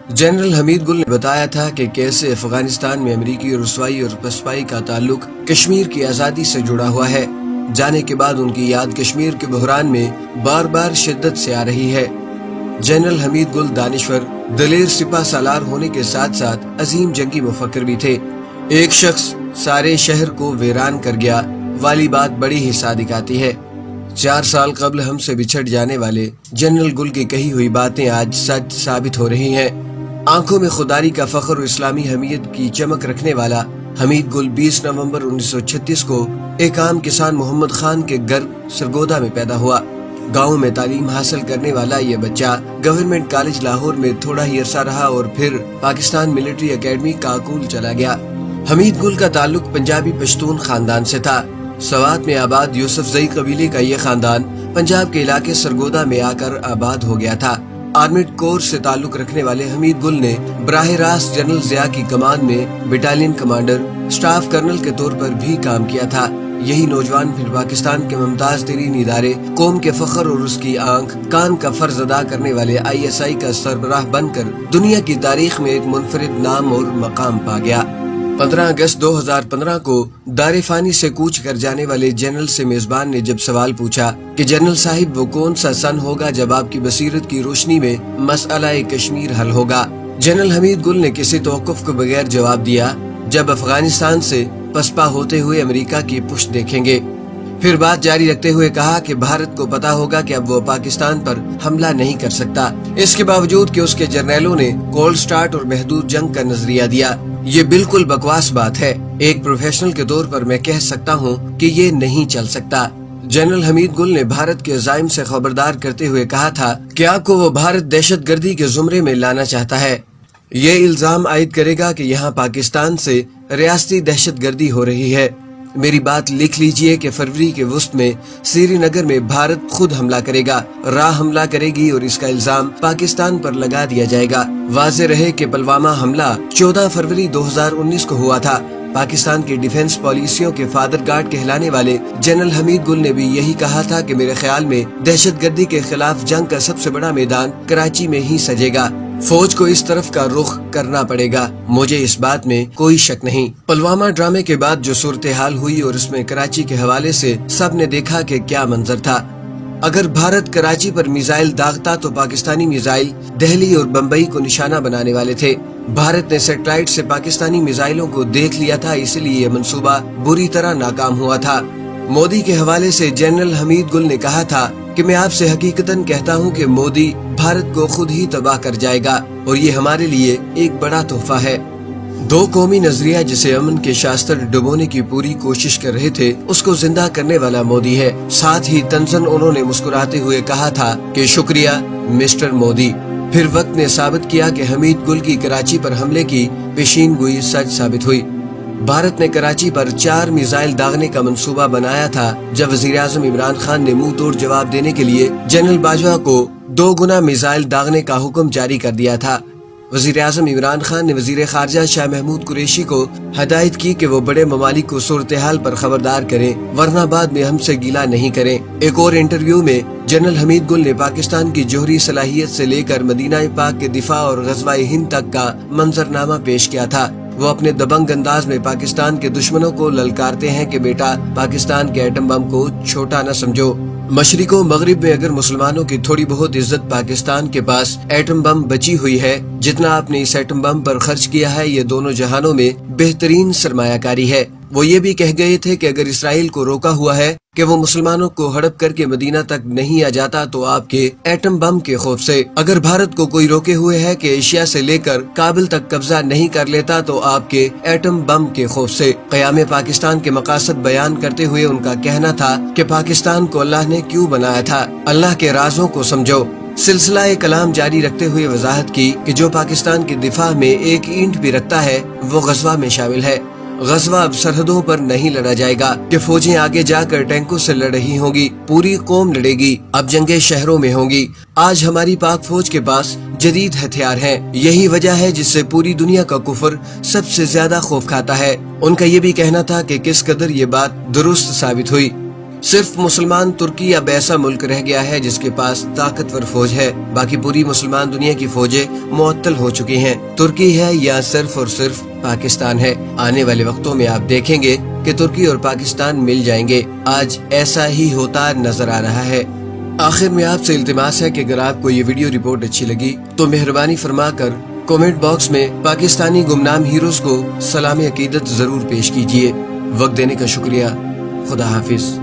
General Hamid गुल ने बताया था कि कैसे अफगानिस्तान में अमेरिकी रुसवाई और पसपाई का ताल्लुक कश्मीर की आज़ादी से जुड़ा हुआ है। जाने के बाद उनकी याद कश्मीर के बहरान में बार बार शिद्दत से आ रही है। जनरल हमीद गुल दानिश्वर, दलेर सिपा सालार होने के साथ साथ अजीम जंगी मुफक्किर भी थे। एक शख्स सारे शहर को वीरान कर गया वाली बात बड़ी ही सादिक आती है। 4 साल कबल हमसे बिछड़ जाने वाले जनरल गुल की कही हुई बातें आज सच साबित हो रही हैं। आंखों में खुदारी का फख्र और इस्लामी हमीयत की चमक रखने वाला हमीद गुल 20 नवंबर 1936 को एक आम किसान मोहम्मद खान के घर सरगोदा में पैदा हुआ। गांव में तालीम हासिल करने वाला ये बच्चा गवर्नमेंट कॉलेज लाहौर में थोड़ा ही अरसा रहा और फिर पाकिस्तान मिलिट्री एकेडमी काकूल चला गया। हमीद गुल का ताल्लुक पंजाबी पश्तून खानदान से था। सवात में आबाद यूसुफ जई कबीले का ये खानदान पंजाब के इलाके सरगोदा में आकर आबाद हो गया था। आर्मीड कोर से ताल्लुक रखने वाले हमीद गुल ने बराह रास्त जनरल जिया की कमान में बटालियन कमांडर, स्टाफ कर्नल के तौर पर भी काम किया था। यही नौजवान फिर पाकिस्तान के मुमताज तरीन इदारे कौम के फख्र और उसकी आंख कान का फर्ज अदा करने वाले ISI का सरबराह बनकर दुनिया की तारीख में एक मुनफरिद नाम और मकाम पा गया। 15 अगस्त 2015 को दारेफानी से कूच कर जाने वाले जनरल से मेजबान ने जब सवाल पूछा कि जनरल साहिब वो कौन सा सन होगा जब आपकी बसीरत की रोशनी में मसला कश्मीर हल होगा, जनरल हमीद गुल ने किसी तवक्कुफ के बगैर जवाब दिया, जब अफगानिस्तान से पसपा होते हुए अमेरिका की पुष्ट देखेंगे। फिर बात जारी रखते हुए कहा कि भारत को पता होगा कि अब वो पाकिस्तान पर हमला नहीं कर सकता। इसके बावजूद कि उसके जर्नैलों ने कोल्ड स्टार्ट और महदूद जंग का नजरिया दिया। ये बिल्कुल बकवास बात है। एक प्रोफेशनल के तौर पर मैं कह सकता हूँ कि ये नहीं चल सकता। जनरल हमीद गुल ने भारत के अज़ाइम से खबरदार करते हुए कहा था कि आपको वो भारत दहशतगर्दी के जुमरे में लाना चाहता है। ये इल्जाम आयद करेगा कि यहाँ पाकिस्तान से रियासती दहशतगर्दी हो रही है। मेरी बात लिख लीजिए कि फरवरी के वस्त में श्रीनगर में भारत खुद हमला करेगा, राह हमला करेगी और इसका इल्जाम पाकिस्तान पर लगा दिया जाएगा। वाज़ेह रहे कि पुलवामा हमला 14 फरवरी 2019 को हुआ था। पाकिस्तान की डिफेंस पॉलिसियों के फादर गार्ड कहलाने वाले जनरल हमीद गुल ने भी यही कहा था कि मेरे ख्याल में दहशतगर्दी के खिलाफ जंग का सबसे बड़ा मैदान कराची में ही सजेगा। फौज को इस तरफ का रुख करना पड़ेगा, मुझे इस बात में कोई शक नहीं। पुलवामा ड्रामे के बाद जो सूरत हाल हुई और इसमें कराची के हवाले से सब ने देखा कि क्या मंजर था। अगर भारत कराची पर मिसाइल दागता तो पाकिस्तानी मिसाइल दिल्ली और बम्बई को निशाना बनाने वाले थे। भारत ने सैटेलाइट से पाकिस्तानी मिसाइलों को देख लिया था, इसलिए यह मंसूबा बुरी तरह नाकाम हुआ था। मोदी के हवाले से जनरल हमीद गुल ने कहा था कि मैं आपसे हकीकतन कहता हूं कि मोदी भारत को खुद ही तबाह कर जाएगा और ये हमारे लिए एक बड़ा तोहफा है। दो कौमी नजरिया जिसे अमन के शास्त्र डुबोने की पूरी कोशिश कर रहे थे, उसको जिंदा करने वाला मोदी है। साथ ही तंजन उन्होंने मुस्कुराते हुए कहा था कि शुक्रिया मिस्टर मोदी। फिर वक्त ने साबित किया कि हमीद गुल की कराची पर हमले की पेशीन गोई सच साबित हुई। भारत ने कराची पर 4 मिसाइल दागने का मंसूबा बनाया था जब वज़ीर-ए-आज़म इमरान खान ने मुंह तोड़ जवाब देने के लिए जनरल बाजवा को 2 गुना मिसाइल दागने का हुक्म जारी कर दिया था। वज़ीर-ए-आज़म इमरान खान ने वज़ीर ख़ारजा शाह महमूद कुरैशी को हदायत की कि वो बड़े ममालिक को सूरत हाल पर खबरदार करें, वरना बाद में हमसे गिला नहीं करें। एक और इंटरव्यू में जनरल हमीद गुल ने पाकिस्तान की जोहरी सलाहियत से लेकर मदीना पाक के दिफा और ग़ज़वा-ए हिंद तक का मंजरनामा पेश किया था। वो अपने दबंग अंदाज में पाकिस्तान के दुश्मनों को ललकारते हैं कि बेटा पाकिस्तान के एटम बम को छोटा न समझो। मशरिको मगरिब में अगर मुसलमानों की थोड़ी बहुत इज्जत पाकिस्तान के पास एटम बम बची हुई है, जितना आपने इस एटम बम पर खर्च किया है, ये दोनों जहानों में बेहतरीन सरमायाकारी है। वो ये भी कह गए थे कि अगर इसराइल को रोका हुआ है कि वो मुसलमानों को हड़प करके मदीना तक नहीं आ जाता तो आपके एटम बम के खौफ से। अगर भारत को कोई रोके हुए है कि एशिया से लेकर काबिल तक कब्जा नहीं कर लेता तो आपके एटम बम के खौफ से। क़याम पाकिस्तान के मकासद बयान करते हुए उनका कहना था कि पाकिस्तान को अल्लाह ने क्यों बनाया था, अल्लाह के राजों को समझो। सिलसिला कलाम जारी रखते हुए वजाहत की कि जो पाकिस्तान के दिफा में एक ईंट भी रखता है वो ग़ज़वा में शामिल है। ग़ज़वा अब सरहदों पर नहीं लड़ा जाएगा कि फौजें आगे जाकर टैंकों से लड़ रही होंगी, पूरी कौम लड़ेगी। अब जंगें शहरों में होंगी। आज हमारी पाक फौज के पास जदीद हथियार हैं। यही वजह है जिससे पूरी दुनिया का कुफर सबसे ज्यादा खौफ खाता है। उनका ये भी कहना था कि किस कदर ये बात दुरुस्त साबित हुई। صرف مسلمان ترکی اب ایسا ملک رہ گیا ہے جس کے پاس طاقتور فوج ہے، باقی پوری مسلمان دنیا کی فوجیں معطل ہو چکی ہیں۔ ترکی ہے یا صرف اور صرف پاکستان ہے؟ آنے والے وقتوں میں آپ دیکھیں گے کہ ترکی اور پاکستان مل جائیں گے۔ آج ایسا ہی ہوتا نظر آ رہا ہے۔ آخر میں آپ سے التماس ہے کہ اگر آپ کو یہ ویڈیو رپورٹ اچھی لگی تو مہربانی فرما کر کومنٹ باکس میں پاکستانی گمنام ہیروز کو سلام عقیدت ضرور پیش کیجیے۔ وقت دینے کا شکریہ۔ خدا حافظ۔